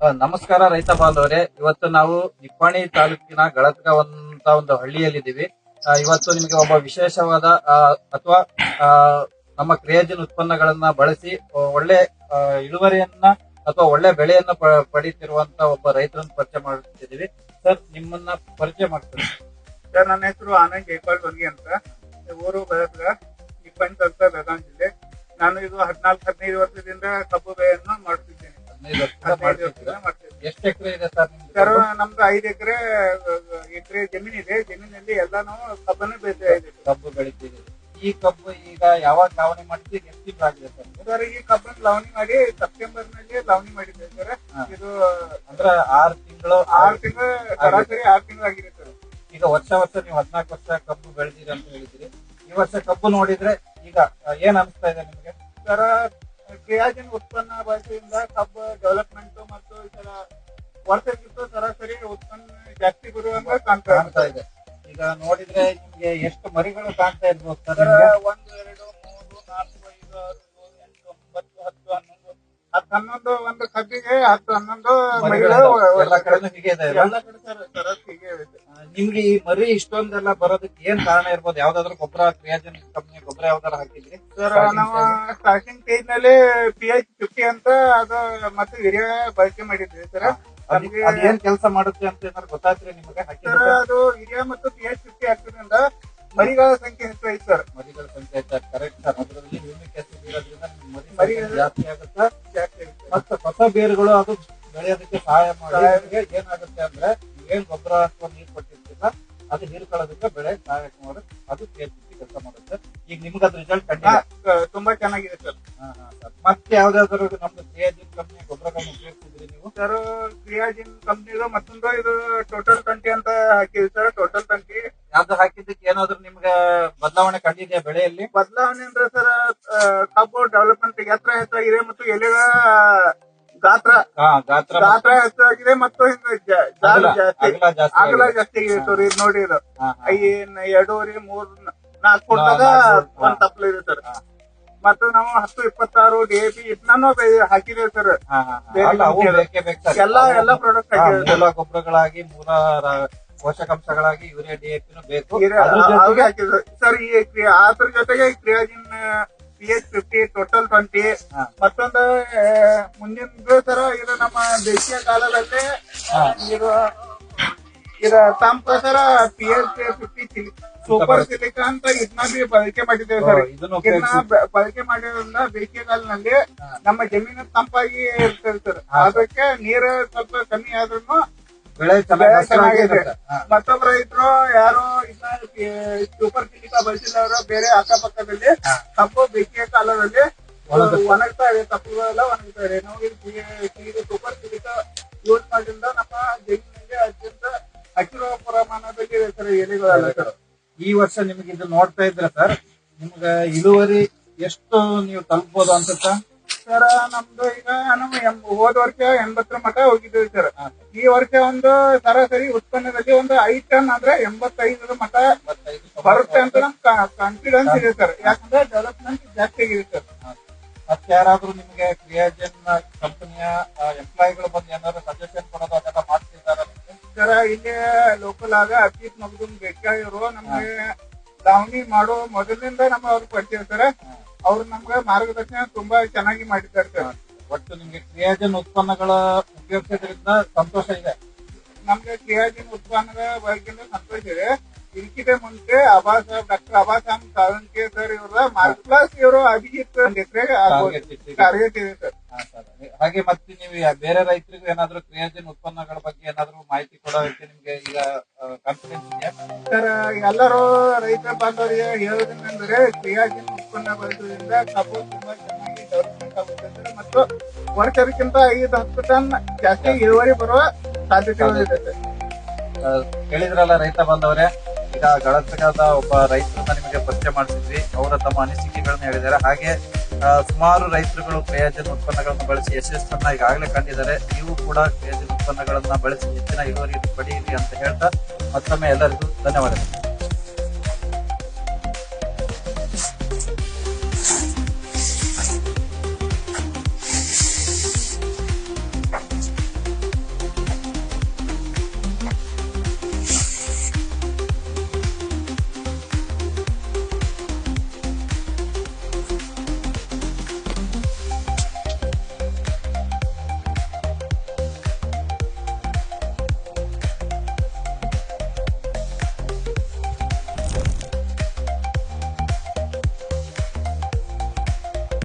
ನಮಸ್ಕಾರ ರೈತ ಬಾಂಧವರೇ. ಇವತ್ತು ನಾವು ನಿಪ್ಪಾಣಿ ತಾಲೂಕಿನ ಗಳತ್ಗ ಒಂದು ಹಳ್ಳಿಯಲ್ಲಿದ್ದೀವಿ. ಇವತ್ತು ನಿಮಗೆ ಒಬ್ಬ ವಿಶೇಷವಾದ ಅಥವಾ ನಮ್ಮ ಕ್ರಿಯಾಜಿನ್ ಉತ್ಪನ್ನಗಳನ್ನ ಬಳಸಿ ಒಳ್ಳೆ ಇಳುವರಿಯನ್ನ ಅಥವಾ ಒಳ್ಳೆ ಬೆಳೆಯನ್ನ ಪಡೀತಿರುವಂತ ಒಬ್ಬ ರೈತರನ್ನು ಪರಿಚಯ ಮಾಡುತ್ತಿದ್ದೀವಿ. ಸರ್, ನಿಮ್ಮನ್ನ ಪರಿಚಯ ಮಾಡ್ತೀವಿ. ಸರ್, ನನ್ನ ಹೆಸರು ಆನಂದ್ ಜೈಪಾಲ್ ಬನ್ಗಿ ಅಂತ. ಊರು ಗಳತ್ಗ, ನಿಪ್ಪಾಣಿ ತಾಲೂಕು, ಬೆಳಗಾವಿ ಜಿಲ್ಲೆ. ನಾನು ಇದು 14-15 ವರ್ಷದಿಂದ ಕಬ್ಬು ಬೆಳೆಯನ್ನು ಮಾಡ್ತಿದ್ದೇನೆ. 15 ವರ್ಷದಿಂದ ಮಾಡ್ತಿದ್ದೇನೆ. ಎಷ್ಟು ಎಕರೆ ಇದೆ ಸರ್? ಸರ್, ನಮ್ದು 5 ಎಕರೆ ಜಮೀನ್ ಇದೆ. ಜಮೀನಲ್ಲಿ ಎಲ್ಲ ನಾವು ಕಬ್ಬನ್ನು ಬೆಳಿತಾ ಇದ್ದೀವಿ. ಕಬ್ಬು ಬೆಳಿತೀವಿ. ಈ ಕಬ್ಬು ಈಗ ಯಾವಾಗ ಲಾವಣಿ ಮಾಡಿದ್ರೆ ಎಷ್ಟು ತಿಂಗಳಾಗಿದೆ ಸರ್? ಸರ್, ಈ ಕಬ್ಬನ್ನು ಲಾವಣಿ ಮಾಡಿ ಸೆಪ್ಟೆಂಬರ್ ನಲ್ಲಿ ಲಾವಣಿ ಮಾಡಿದ್ದೇವೆ ಸರ್. ಇದು ಅಂದ್ರೆ 6 ತಿಂಗಳು ಸರಾಸರಿ 6 ತಿಂಗಳು ಆಗಿದೆ ಸರ್. ಈಗ ವರ್ಷ ನೀವು 14 ವರ್ಷ ಕಬ್ಬು ಬೆಳೆದಿರಿ ಅಂತ ಹೇಳಿದ್ರಿ. ಈ ವರ್ಷ ಕಬ್ಬು ನೋಡಿದ್ರೆ ಈಗ ಏನ್ ಅನಿಸ್ತಾ ಇದೆ ನಿಮ್ಗೆ? ಸರ್, ಕ್ರಿಯಾಜಿನ್ ಉತ್ಪನ್ನ ಬಳಕೆಯಿಂದ ಕಬ್ಬು ಡೆವಲಪ್ಮೆಂಟ್ ಮತ್ತು ಇದರ ವರ್ಷಕ್ಕಿಂತ ಸರಾಸರಿ ಉತ್ಪನ್ನ ಜಾಸ್ತಿ ಬರುವಂತ ಕಾಣ್ತಾ ಇದೆ. ಈಗ ನೋಡಿದ್ರೆ ನಿಮ್ಗೆ ಎಷ್ಟು ಮರಿಗಳು ಕಾಣ್ತಾ ಇರ್ಬೋದು ಸರ್? 1, 2, 3, 4, 5, 6, 7, 8, 9, 10, 11 ಒಂದು ಕಬ್ಬಿಗೆ 10-11 ಮರಿಗಳು ಎಲ್ಲ ಕಡೆ ಹೀಗೆ ಇದೆ. ಎಲ್ಲ ಕಡೆ ಸರ್ ಹೀಗೆ ಇದೆ. ನಿಮ್ಗೆ ಈ ಮರಿ ಇಷ್ಟೊಂದೆಲ್ಲ ಬರೋದಕ್ಕೆ ಏನ್ ಕಾರಣ ಇರ್ಬೋದು? ಯಾವ್ದಾದ್ರು ಗೊಬ್ಬರ, ಕ್ರಿಯಾಜಿನ್ ಕಂಪನಿ ಗೊಬ್ಬರ ಯಾವ್ದಾರು ಹಾಕಿದ್ರಿ ಸರ್? ನಾವು ಸ್ಟಾರ್ಟಿಂಗ್ ಸ್ಟೇಜ್ ನಲ್ಲಿ PH 50 ಅಂತ ಅದು ಮತ್ತೆ ಯೂರಿಯಾ ಬಳಕೆ ಮಾಡಿದ್ವಿ ಸರ್. ಏನ್ ಕೆಲಸ ಮಾಡುತ್ತೆ ಅಂತ ಏನಾದ್ರು ಗೊತ್ತಾಗ್ತದೆ ನಿಮಗೆ? ಸರ್, ಅದು ಯೂರಿಯಾ ಮತ್ತು PH 50 ಹಾಕೋದ್ರಿಂದ ಮರಿಗಳ ಸಂಖ್ಯೆ ಹೆಚ್ಚಾಯ್ತು ಸರ್. ಮರಿಗಳ ಸಂಖ್ಯೆ ಹೆಚ್ಚಾಯ್ತು. Correct sir. ಅದರಲ್ಲಿ ಹ್ಯೂಮಿಕ್ ಆಸಿಡ್ ಇರೋದ್ರಿಂದ ಮರಿ ಜಾಸ್ತಿ ಆಗುತ್ತೆ. ಮತ್ತೆ ಹೊಸ ಬೇರುಗಳು ಅದು ಬೆಳೆಯೋದಕ್ಕೆ ಸಹಾಯ ಮಾಡಿ ಏನಾಗುತ್ತೆ ಅಂದ್ರೆ ಏನ್ ಗೊಬ್ಬರ ಅಥವಾ ನೀರು ಕೊಟ್ಟಿರ್ತಿಲ್ಲ ಅದು ಹೀರ್ಕೊಳ್ಳೋದಕ್ಕೆ ಬೆಳೆ ಸಹಾಯಕ ಮಾಡುತ್ತೆ. ಅದು ಕೆಲಸ ಮಾಡುತ್ತೆ. ಈಗ ನಿಮ್ಗೆ ಅದ್ರ ರಿಸಲ್ಟ್ ತುಂಬಾ ಚೆನ್ನಾಗಿದೆ ಸರ್. ಮತ್ತೆ ಯಾವ್ದಾದ್ರು ನಮ್ದು ಕ್ರಿಯಾಜಿನ್ ಕಂಪನಿ ಗೊಬ್ಬರಗಳನ್ನ ಉಪಯೋಗಿಸಿದ್ರಿ ನೀವು? ಸರ್, ಕ್ರಿಯಾಜಿನ್ ಕಂಪ್ನಿದು ಮತ್ತೊಂದು ಇದು ಟೋಟಲ್ 20 ಅಂತ ಹಾಕಿದ್ವಿ ಸರ್. ಟೋಟಲ್ 20 ಯಾವ್ದು ಹಾಕಿದ್ದಕ್ಕೆ ಏನಾದ್ರು ನಿಮ್ಗೆ ಬದಲಾವಣೆ ಕಂಡಿದೆಯಾ ಬೆಳೆಯಲ್ಲಿ? ಬದಲಾವಣೆ ಅಂದ್ರೆ ಸರ್, ಕಬ್ಬು ಡೆವಲಪ್ಮೆಂಟ್ ಎತ್ತರ ಹೆಚ್ಚಾಗಿದೆ ಮತ್ತು ಎಲೆಗಳ ಗಾತ್ರ ಹೆಚ್ಚಾಗಿದೆ ಮತ್ತು ಅಗಲ ಜಾಸ್ತಿ ಆಗಿದೆ ಸರ್. ಇದು ನೋಡಿ, ಇದು 2.5, 3, 4 ಫುಟ್ದಾಗ ಒಂದ್ ತಪ್ಪಲ ಇದೆ ಸರ್. ಮತ್ತು ನಾವು 10-26 DAP ಇದನ್ನು ಹಾಕಿದ್ದೇವೆ ಸರ್. ಎಲ್ಲ ಪ್ರಾಡಕ್ಟ್ ಮೂಲ ಗೊಬ್ಬರಗಳಾಗಿ, ಮೂಲ ಪೋಷಕಾಂಶಗಳಾಗಿ ಯೂರಿಯಾ, DAP ಬೇಕು ಸರ್. ಅದ್ರ ಜೊತೆಗೆ ಕ್ರಿಯಾಜಿನ್ PH 50 ಟೋಟಲ್ 20 ಮತ್ತೊಂದು ಮುಂದಿನ ಸರ ಇದು ನಮ್ಮ ದೇಶೀಯ ಕಾಲದಲ್ಲಿ ತಂಪ ಸರ PH 50 ಸೂಪರ್ ಸಿಲಿಕಾ ಅಂತ ಇದನ್ನ ಬಿ ಬಳಕೆ ಮಾಡಿದ್ದೇವೆ ಸರ್. ಇದನ್ನ ಬಳಕೆ ಮಾಡಿರೋದ್ರಿಂದ ಬೇಸಿಗೆ ಕಾಲದಲ್ಲಿ ನಮ್ಮ ಜಮೀನು ತಂಪಾಗಿ ಇರ್ತದೆ ಸರ್. ಅದಕ್ಕೆ ನೀರು ಸ್ವಲ್ಪ ಕಮ್ಮಿ ಆದ್ರೂ ಬೆಳೆ ಚೆನ್ನಾಗಿದೆ. ಮತ್ತೊಬ್ಬ ರೈತರು ಯಾರು ಇದನ್ನ ಸೂಪರ್ ಸಿಲಿಕಾ ಬಳಸಿದವರು ಬೇರೆ ಅಕ್ಕಪಕ್ಕದಲ್ಲಿ ಕಬ್ಬು ಬೇಸಿಗೆ ಕಾಲದಲ್ಲಿ ಒಣಗ್ತಾ ಇದೆ, ತಪ್ಪುಗಳೆಲ್ಲ ಒಣಗ್ತಾ ಇದೆ. ನಾವು ಇದು ಸೂಪರ್ ಸಿಲಿಕಾ ಯೂಸ್ ಮಾಡೋದ್ರಿಂದ ನಮ್ಮ ಜಮೀನಿನಲ್ಲಿ ಅತ್ಯಂತ ಹಸಿರು ಪ್ರಮಾಣದಲ್ಲಿ ಇದೆ ಸರ್ ಎಲೆಗಳೆಲ್ಲ ಸರ್. ಈ ವರ್ಷ ನಿಮ್ಗೆ ಇದು ನೋಡ್ತಾ ಇದ್ರೆ ಸರ್, ನಿಮ್ಗೆ ಇಳುವರಿ ಎಷ್ಟು ನೀವು ತಲುಪಬಹುದು ಅನ್ಸುತ್ತಾ ಸರ್? ನಮ್ದು ಈಗ ನಾವು ಹೋದ ವರ್ಷ 80 ಮಟ ಹೋಗಿದ್ದೇವೆ ಸರ್. ಈ ವರ್ಷ ಒಂದು ಸರಾಸರಿ ಉತ್ಪನ್ನದಲ್ಲಿ ಒಂದು 5 ಟನ್ ಅಂದ್ರೆ 85 ಮಟ ಬರುತ್ತೆ ಅಂತ ನಮ್ ಕಾನ್ಫಿಡೆನ್ಸ್ ಇದೆ ಸರ್. ಯಾಕಂದ್ರೆ ಡೆವಲಪ್ಮೆಂಟ್ ಜಾಸ್ತಿ ಆಗಿದೆ ಸರ್. ಮತ್ತೆ ಯಾರಾದ್ರೂ ನಿಮ್ಗೆ ಕ್ರಿಯಾಜಿನ್ ಕಂಪನಿಯ ಎಂಪ್ಲಾಯಿಗಳು ಬಂದು ಏನಾದ್ರು ಸಜೆಷನ್ ಕೊಡೋದು ಅದೆಲ್ಲ ಮಾಡ್ತಿದ್ದಾರೆ ಸರ್? ಇಲ್ಲಿ ಲೋಕಲ್ ಆಗ ಅತೀತ್ ಮಗದೂಮ್ ಬೇಕಾಗಿರೋ ನಮ್ಗೆ ಲಾವಣಿ ಮಾಡೋ ಮೊದಲಿನಿಂದ ನಮ್ಮ ಅವ್ರು ಪರಿಚಯ ಸರ್. ಅವ್ರು ನಮ್ಗೆ ಮಾರ್ಗದರ್ಶನ ತುಂಬಾ ಚೆನ್ನಾಗಿ ಮಾಡಿದ್ದಾರೆ ಸರ್. ಒಟ್ಟು ನಿಮ್ಗೆ ಕ್ರಿಯಾಜಿನ್ ಉತ್ಪನ್ನಗಳ ಉಪಯೋಗಿಸೋದ್ರಿಂದ ಸಂತೋಷ ಇದೆ? ನಮ್ಗೆ ಕ್ರಿಯಾಜಿನ್ ಉತ್ಪನ್ನಗಳ ಬಗ್ಗೆ ಸಂತೋಷ ಇದೆ. ಇದಕ್ಕಿಂತ ಮುಂಚೆ ಡಾಕ್ಟರ್ ಅಬಾಸಾಮ್ ಸಾವಂಕೆ ಸರ್ ಇವರ ಪ್ಲಸ್ ಇವರು ಅಭಿಜಿತ್ ಟಾರ್ಗೆಟ್ ಇದೆ ಸರ್. ಹಾಗೆ ಮತ್ತೆ ನೀವು ಬೇರೆ ರೈತರಿಗೂ ಏನಾದ್ರು ಕ್ರಿಯಾಜಿನ್ ಉತ್ಪನ್ನಗಳ ಬಗ್ಗೆ ಏನಾದ್ರು ಮಾಹಿತಿ ಕೊಡೋದಕ್ಕೆ ನಿಮ್ಗೆ ಈಗ ಕಾನ್ಫಿಡೆನ್ಸ್ ಇದೆಯಾ ಸರ್? ಎಲ್ಲರೂ ರೈತ ಬಾಂಧವರಿಗೆ ಹೇಳೋದೇನೆಂದ್ರೆ ಕ್ರಿಯಾಜಿನ್ ಉತ್ಪನ್ನ ಬಳಸೋದ್ರಿಂದ ಕಬ್ಬು ತುಂಬಾ ಚೆನ್ನಾಗಿ ಡೆವಲಪ್ಮೆಂಟ್ ಆಗುತ್ತೆ ಸರ್. ಮತ್ತು ವರ್ಷಕ್ಕಿಂತ 5-10 ಟನ್ ಜಾಸ್ತಿ ಇಳುವರಿ ಬರುವ ಸಾಧ್ಯತೆಗಳಿದೆ ಸರ್. ಕೇಳಿದ್ರಲ್ಲ ರೈತ ಬಾಂಧವರೇ, ಈಗ ಗಳತ್ಗದ ಒಬ್ಬ ರೈತರನ್ನ ನಿಮಗೆ ಪರಿಚಯ ಮಾಡ್ತಿದ್ವಿ. ಅವರ ತಮ್ಮ ಅನಿಸಿಕೆಗಳನ್ನ ಹೇಳಿದ್ದಾರೆ. ಹಾಗೆ ಸುಮಾರು ರೈತರುಗಳು ಕ್ರಿಯಾಜಿನ್ ಉತ್ಪನ್ನಗಳನ್ನು ಬಳಸಿ ಯಶಸ್ಸನ್ನ ಈಗಾಗಲೇ ಕಂಡಿದ್ದಾರೆ. ನೀವು ಕೂಡ ಕ್ರಿಯಾಜಿನ್ ಉತ್ಪನ್ನಗಳನ್ನ ಬಳಸಿ ಹೆಚ್ಚಿನ ಇಳುವರಿ ಪಡೆಯಿರಿ ಅಂತ ಹೇಳ್ತಾ ಮತ್ತೊಮ್ಮೆ ಎಲ್ಲರಿಗೂ ಧನ್ಯವಾದಗಳು.